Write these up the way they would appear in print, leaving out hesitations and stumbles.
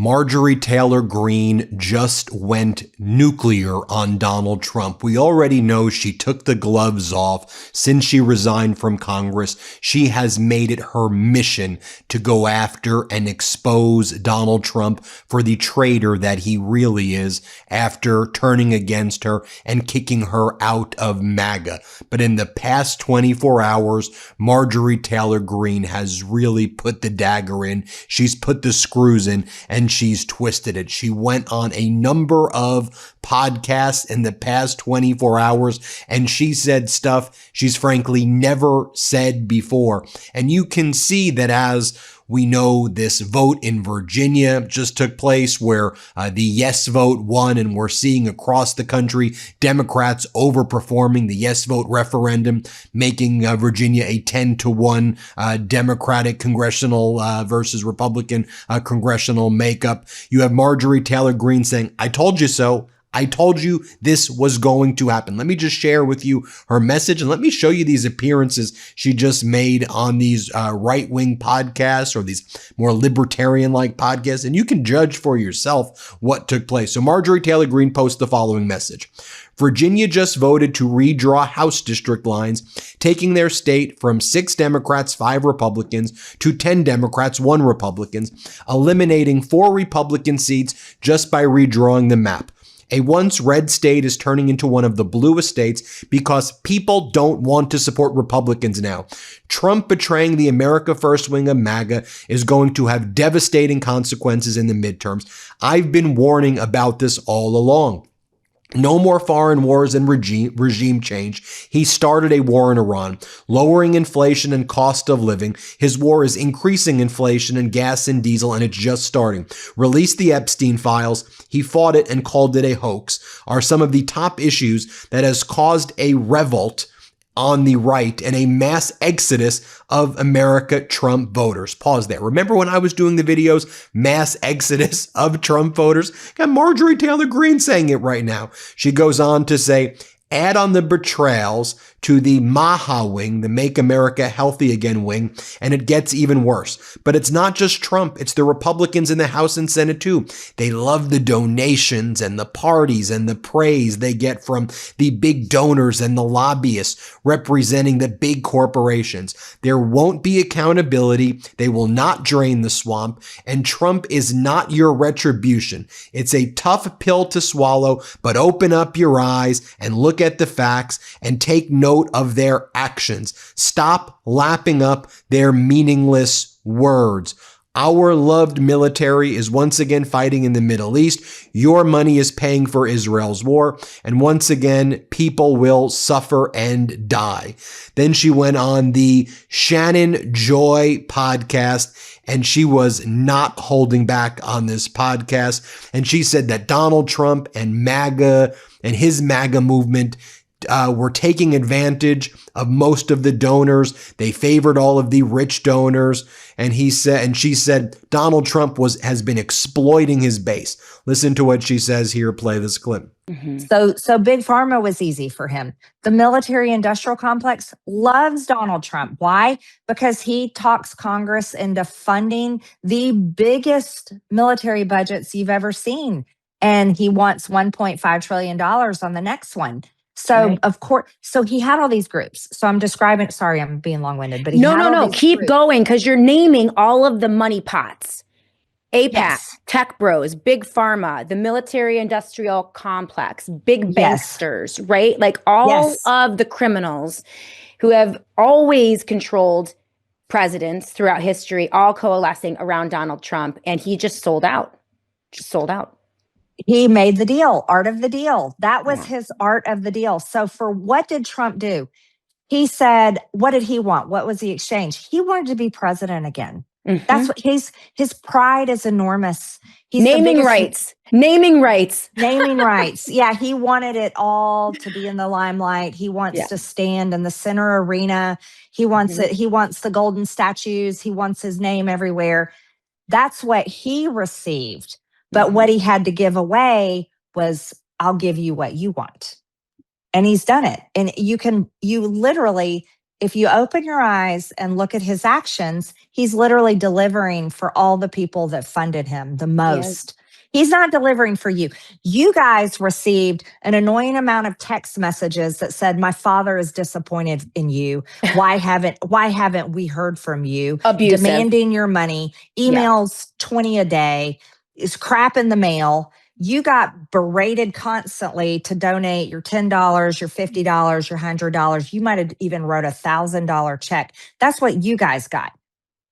Marjorie Taylor Greene just went nuclear on Donald Trump. We already know she took the gloves off since she resigned from Congress. She has made it her mission to go after and expose Donald Trump for the traitor that he really is after turning against her and kicking her out of MAGA. But in the past 24 hours, Marjorie Taylor Greene has really put the dagger in. She's put the screws in and she's twisted it. She went on a number of podcasts in the past 24 hours and she said stuff she's frankly never said before. And you can see that as we know this vote in Virginia just took place where the yes vote won, and we're seeing across the country Democrats overperforming the yes vote referendum, making Virginia a 10-1 Democratic congressional versus Republican congressional makeup. You have Marjorie Taylor Greene saying, "I told you so. I told you this was going to happen." Let me just share with you her message and let me show you these appearances she just made on these right-wing podcasts or these more libertarian-like podcasts, and you can judge for yourself what took place. So Marjorie Taylor Greene posts the following message. Virginia just voted to redraw House district lines, taking their state from 6 Democrats, 5 Republicans to 10 Democrats, 1 Republican, eliminating 4 Republican seats just by redrawing the map. A once red state is turning into one of the bluest states because people don't want to support Republicans now. Trump betraying the America First wing of MAGA is going to have devastating consequences in the midterms. I've been warning about this all along. No more foreign wars and regime change. He started a war in Iran, lowering inflation and cost of living. His war is increasing inflation in gas and diesel, and it's just starting. Released the Epstein files. He fought it and called it a hoax, are some of the top issues that has caused a revolt on the right and a mass exodus of America Trump voters. Pause there. Remember when I was doing the videos, mass exodus of Trump voters? Got Marjorie Taylor Greene saying it right now. She goes on to say, add on the betrayals to the MAGA wing, the Make America Healthy Again wing, and it gets even worse. But it's not just Trump, it's the Republicans in the House and Senate too. They love the donations and the parties and the praise they get from the big donors and the lobbyists representing the big corporations. There won't be accountability. They will not drain the swamp, and Trump is not your retribution. It's a tough pill to swallow, but open up your eyes and look at the facts and take note of their actions. Stop lapping up their meaningless words. Our loved military is once again fighting in the Middle East. Your money is paying for Israel's war. And once again, people will suffer and die. Then she went on the Shannon Joy podcast, and she was not holding back on this podcast. And she said that Donald Trump and MAGA and his MAGA movement were taking advantage of most of the donors. They favored all of the rich donors. And she said Donald Trump has been exploiting his base. Listen to what she says here. Play this clip. Mm-hmm. So Big Pharma was easy for him. The military industrial complex loves Donald Trump. Why? Because he talks Congress into funding the biggest military budgets you've ever seen. And he wants $1.5 trillion on the next one. So, right. Of course, so he had all these groups. So I'm describing, sorry, I'm being long-winded, but no, keep going, because you're naming all of the money pots. APAC, yes. Tech Bros, Big Pharma, the military industrial complex, big banksters, right? Like all of the criminals who have always controlled presidents throughout history, all coalescing around Donald Trump. And he just sold out. He made the deal, art of the deal. That was his art of the deal. So for what did Trump do? He said, what did he want? What was the exchange? He wanted to be president again. Mm-hmm. That's what his pride is enormous. He's naming rights. Yeah, he wanted it all to be in the limelight. He wants to stand in the center arena. He wants it. He wants the golden statues. He wants his name everywhere. That's what he received. But what he had to give away was, I'll give you what you want. And he's done it. And you literally, if you open your eyes and look at his actions, he's literally delivering for all the people that funded him the most. He's not delivering for you. You guys received an annoying amount of text messages that said, "My father is disappointed in you. Why haven't we heard from you?" Abusive. Demanding your money, emails 20 a day, is crap in the mail. You got berated constantly to donate your $10, your $50, your $100. You might have even wrote $1,000 check. That's what you guys got.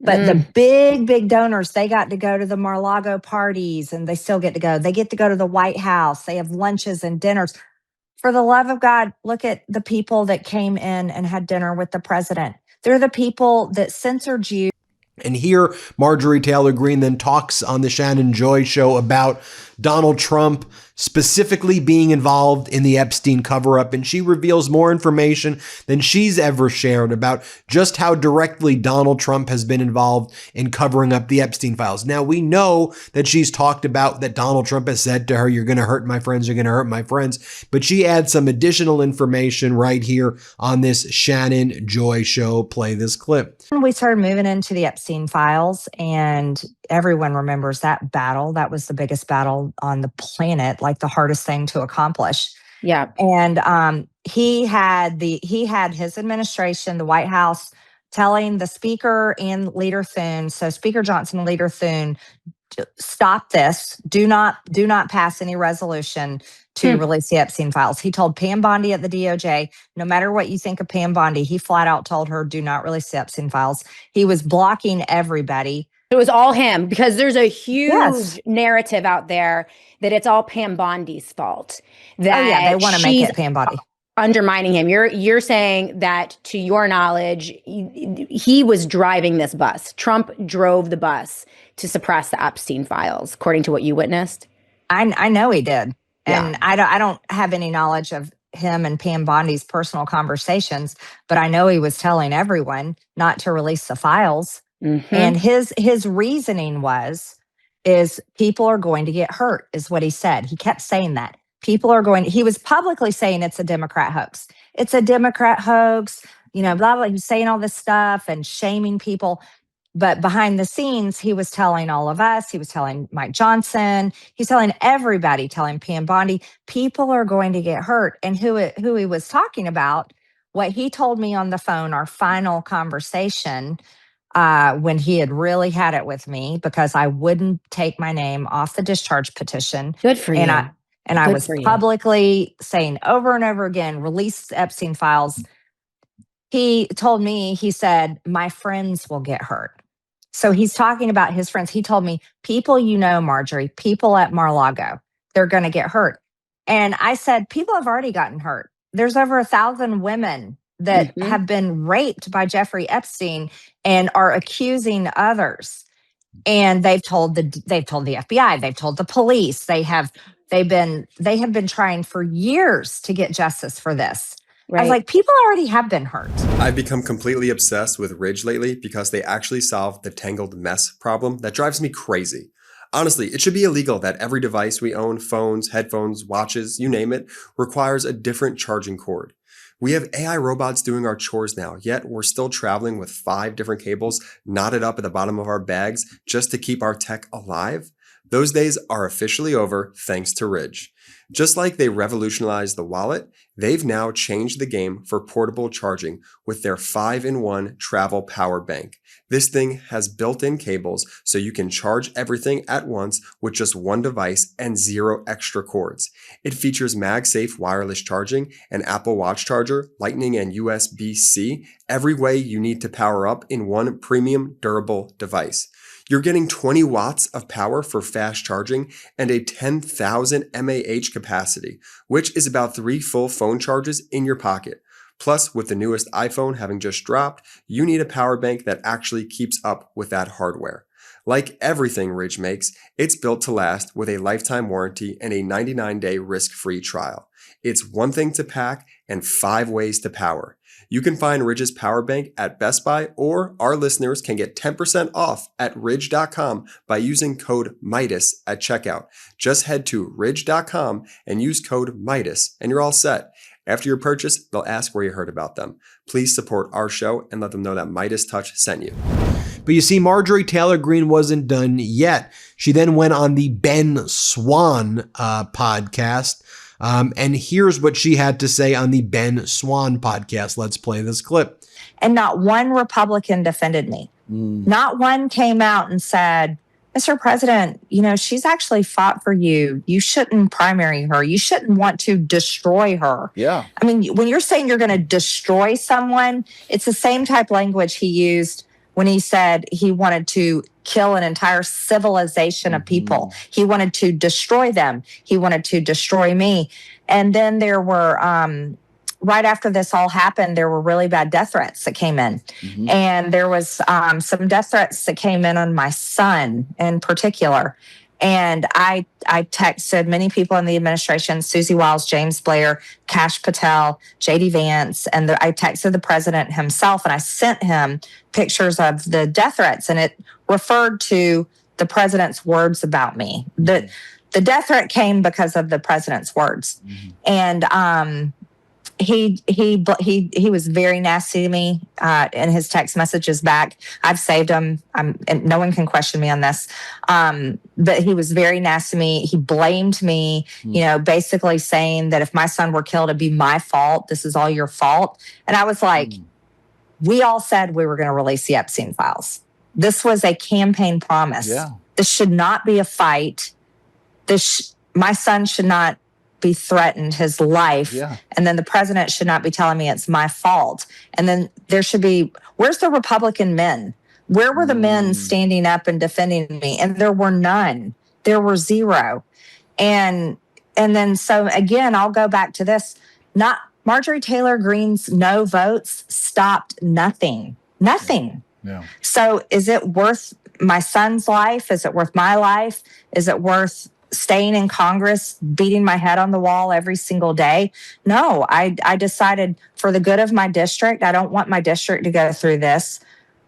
But the big donors, they got to go to the Mar-a-Lago parties, and they still get to go. They get to go to the White House. They have lunches and dinners. For the love of God, look at the people that came in and had dinner with the president. They're the people that censored you. And here, Marjorie Taylor Greene then talks on the Shannon Joy Show about Donald Trump specifically being involved in the Epstein cover-up, and she reveals more information than she's ever shared about just how directly Donald Trump has been involved in covering up the Epstein files. Now, we know that she's talked about that Donald Trump has said to her, "You're going to hurt my friends, you're going to hurt my friends," but she adds some additional information right here on this Shannon Joy Show. Play this clip. We started moving into the Epstein files, and everyone remembers that battle. That was the biggest battle on the planet, like the hardest thing to accomplish. Yeah. And he had his administration, the White House, telling the Speaker and Leader Thune, so Speaker Johnson and Leader Thune, stop this. Do not pass any resolution to release the Epstein files. He told Pam Bondi at the DOJ, no matter what you think of Pam Bondi, he flat out told her, do not release the Epstein files. He was blocking everybody. It was all him, because there's a huge narrative out there that it's all Pam Bondi's fault. That they want to make it Pam Bondi. Undermining him. You're saying that, to your knowledge, he was driving this bus. Trump drove the bus to suppress the Epstein files, according to what you witnessed. I know he did. And I don't have any knowledge of him and Pam Bondi's personal conversations, but I know he was telling everyone not to release the files. And his reasoning is people are going to get hurt, is what he said. He kept saying that. He was publicly saying it's a Democrat hoax. It's a Democrat hoax, blah, blah. He was saying all this stuff and shaming people. But behind the scenes, he was telling all of us, he was telling Mike Johnson, he's telling everybody, telling Pam Bondi, people are going to get hurt. And who he was talking about, what he told me on the phone, our final conversation, when he had really had it with me, because I wouldn't take my name off the discharge petition. Good for you. And I was publicly saying over and over again, release the Epstein files. He told me, he said, my friends will get hurt. So he's talking about his friends. He told me, people Marjorie, people at Mar-a-Lago, they're going to get hurt. And I said, people have already gotten hurt. There's over 1,000 women that have been raped by Jeffrey Epstein and are accusing others. And they've told the FBI, they've told the police, they have been trying for years to get justice for this. Right. I was like, people already have been hurt. I've become completely obsessed with Ridge lately because they actually solved the tangled mess problem that drives me crazy. Honestly, it should be illegal that every device we own, phones, headphones, watches, you name it, requires a different charging cord. We have AI robots doing our chores now, yet we're still traveling with 5 different cables knotted up at the bottom of our bags just to keep our tech alive. Those days are officially over thanks to Ridge. Just like they revolutionized the wallet, they've now changed the game for portable charging with their 5-in-1 travel power bank. This thing has built-in cables so you can charge everything at once with just one device and 0 extra cords. It features MagSafe wireless charging, an Apple Watch charger, Lightning and USB-C, every way you need to power up in one premium durable device. You're getting 20 watts of power for fast charging and a 10,000 mAh capacity, which is about 3 full phone charges in your pocket. Plus, with the newest iPhone having just dropped, you need a power bank that actually keeps up with that hardware. Like everything Ridge makes, it's built to last with a lifetime warranty and a 99-day risk-free trial. It's one thing to pack and 5 ways to power. You can find Ridge's power bank at Best Buy, or our listeners can get 10% off at ridge.com by using code Meidas at checkout. Just head to ridge.com and use code Meidas and you're all set. After your purchase, they'll ask where you heard about them. Please support our show and let them know that MeidasTouch sent you. But you see, Marjorie Taylor Greene wasn't done yet. She then went on the Ben Swann podcast. And here's what she had to say on the Ben Swann podcast. Let's play this clip. And not one Republican defended me. Not one came out and said, Mr. President, she's actually fought for you. You shouldn't primary her. You shouldn't want to destroy her. Yeah. I mean, when you're saying you're going to destroy someone, it's the same type language he used when he said he wanted to kill an entire civilization of people. He wanted to destroy them. He wanted to destroy me. And then there were, right after this all happened, there were really bad death threats that came in. And there was some death threats that came in on my son in particular. And I texted many people in the administration, Susie Wiles, James Blair, Kash Patel, J.D. Vance, and I texted the president himself, and I sent him pictures of the death threats, and it referred to the president's words about me. The death threat came because of the president's words. And he was very nasty to me in his text messages back. I've saved them. And no one can question me on this. But he was very nasty to me. He blamed me, basically saying that if my son were killed, it'd be my fault. This is all your fault. And I was like, we all said we were going to release the Epstein files. This was a campaign promise. Yeah. This should not be a fight. My son should not be threatened, his life. And then the president should not be telling me it's my fault. And then there should be, where's the Republican men? Where were the men standing up and defending me? And there were none. There were zero. And then, so again, I'll go back to this. Not Marjorie Taylor Greene's no votes stopped nothing. Nothing. Yeah. So is it worth my son's life? Is it worth my life? Is it worth staying in Congress, beating my head on the wall every single day? No, I decided for the good of my district, I don't want my district to go through this.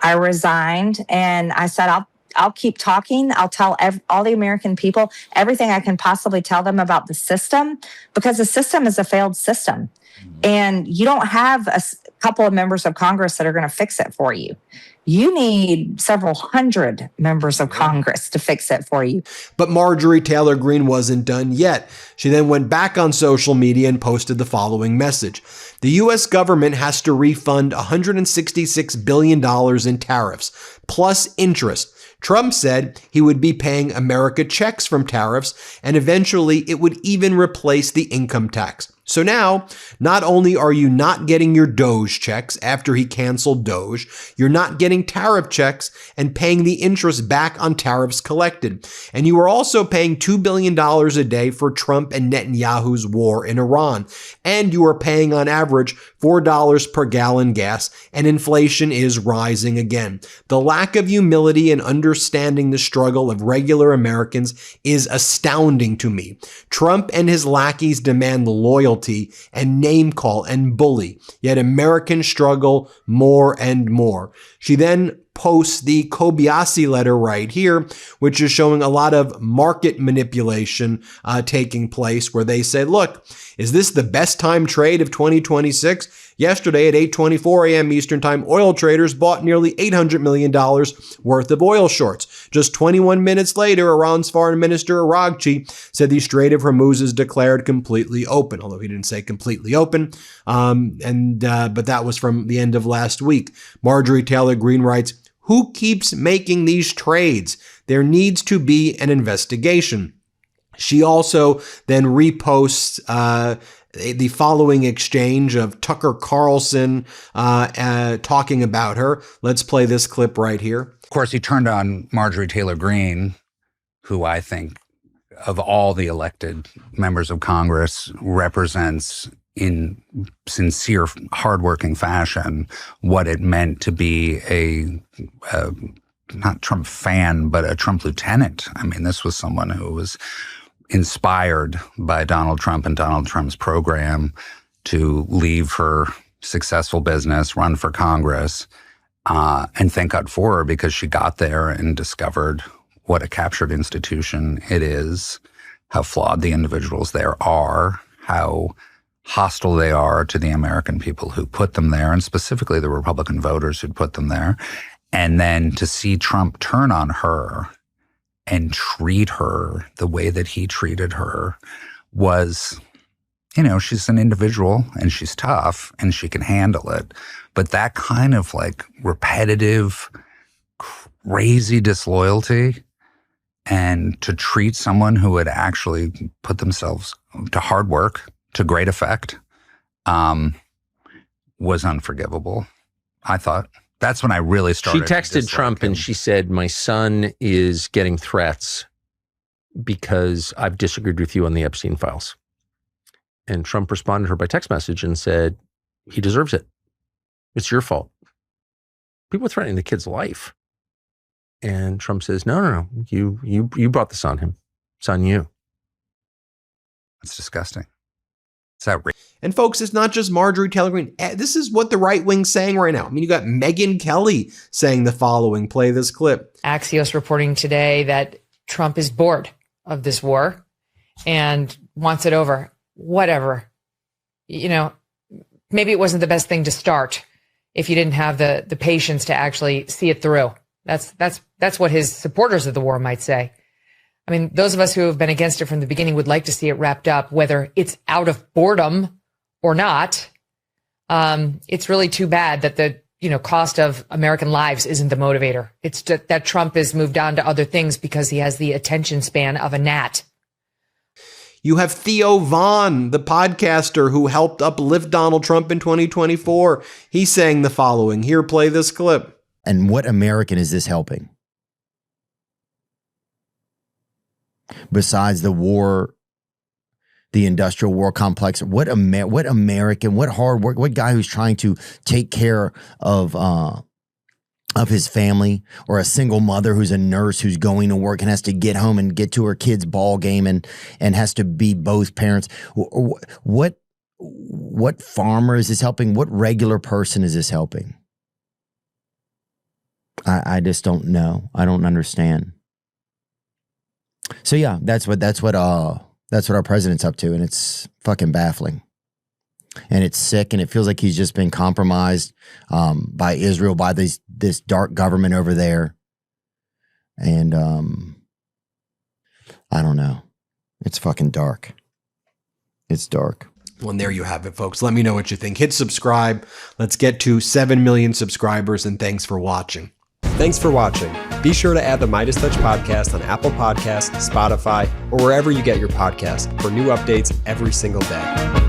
I resigned, and I said, I'll keep talking. I'll tell all the American people everything I can possibly tell them about the system, because the system is a failed system. And you don't have a couple of members of Congress that are going to fix it for you. You need several hundred members of Congress to fix it for you. But Marjorie Taylor Greene wasn't done yet. She then went back on social media and posted the following message. The U.S. government has to refund $166 billion in tariffs, plus interest. Trump said he would be paying America checks from tariffs, and eventually it would even replace the income tax. So now, not only are you not getting your Doge checks after he canceled Doge, you're not getting tariff checks and paying the interest back on tariffs collected. And you are also paying $2 billion a day for Trump and Netanyahu's war in Iran. And you are paying on average $4 per gallon gas, and inflation is rising again. The lack of humility and understanding the struggle of regular Americans is astounding to me. Trump and his lackeys demand the loyalty and name call and bully, yet Americans struggle more and more. She then posts the Kobayashi letter right here, which is showing a lot of market manipulation taking place, where they say, look, is this the best time trade of 2026? Yesterday at 8:24 a.m. Eastern Time, oil traders bought nearly $800 million worth of oil shorts. Just 21 minutes later, Iran's Foreign Minister Araghchi said the Strait of Hormuz is declared completely open, although he didn't say completely open. But that was from the end of last week. Marjorie Taylor Greene writes, who keeps making these trades? There needs to be an investigation. She also then reposts the following exchange of Tucker Carlson talking about her. Let's play this clip right here. Of course, he turned on Marjorie Taylor Greene, who I think of all the elected members of Congress represents in sincere, hardworking fashion what it meant to be a not Trump fan, but a Trump lieutenant. I mean, this was someone who was inspired by Donald Trump and Donald Trump's program to leave her successful business, run for Congress, and thank God for her, because she got there and discovered what a captured institution it is, how flawed the individuals there are, how hostile they are to the American people who put them there, and specifically the Republican voters who put them there. And then to see Trump turn on her and treat her the way that he treated her was, you know, she's an individual and she's tough and she can handle it. But that kind of like repetitive, crazy disloyalty, and to treat someone who had actually put themselves to hard work to great effect was unforgivable, I thought. That's when I really started. She texted Trump and she said, my son is getting threats because I've disagreed with you on the Epstein files. And Trump responded to her by text message and said, he deserves it. It's your fault. People are threatening the kid's life. And Trump says, no. You brought this on him. It's on you. That's disgusting. It's outrageous. And folks, it's not just Marjorie Taylor Greene. This is what the right wing's saying right now. I mean, you got Megyn Kelly saying the following. Play this clip. Axios reporting today that Trump is bored of this war and wants it over. Whatever. You know, maybe it wasn't the best thing to start if you didn't have the patience to actually see it through. That's what his supporters of the war might say. I mean, those of us who have been against it from the beginning would like to see it wrapped up, whether it's out of boredom or not. It's really too bad that the cost of American lives isn't the motivator. It's just that Trump has moved on to other things because he has the attention span of a gnat. You have Theo Von, the podcaster who helped uplift Donald Trump in 2024. He's saying the following. Here, play this clip. And what American is this helping? Besides the war, the industrial war complex, what American, what hard work, what guy who's trying to take care of his family, or a single mother who's a nurse who's going to work and has to get home and get to her kid's ball game and has to be both parents. What farmer is this helping? What regular person is this helping? I just don't know. I don't understand. So yeah, that's what our president's up to, and it's fucking baffling, and it's sick, and it feels like he's just been compromised by Israel, by this dark government over there, and I don't know. It's fucking dark. It's dark. Well, and there you have it, folks. Let me know what you think. Hit subscribe. Let's get to 7 million subscribers, and thanks for watching. Thanks for watching. Be sure to add the MeidasTouch podcast on Apple Podcasts, Spotify, or wherever you get your podcasts for new updates every single day.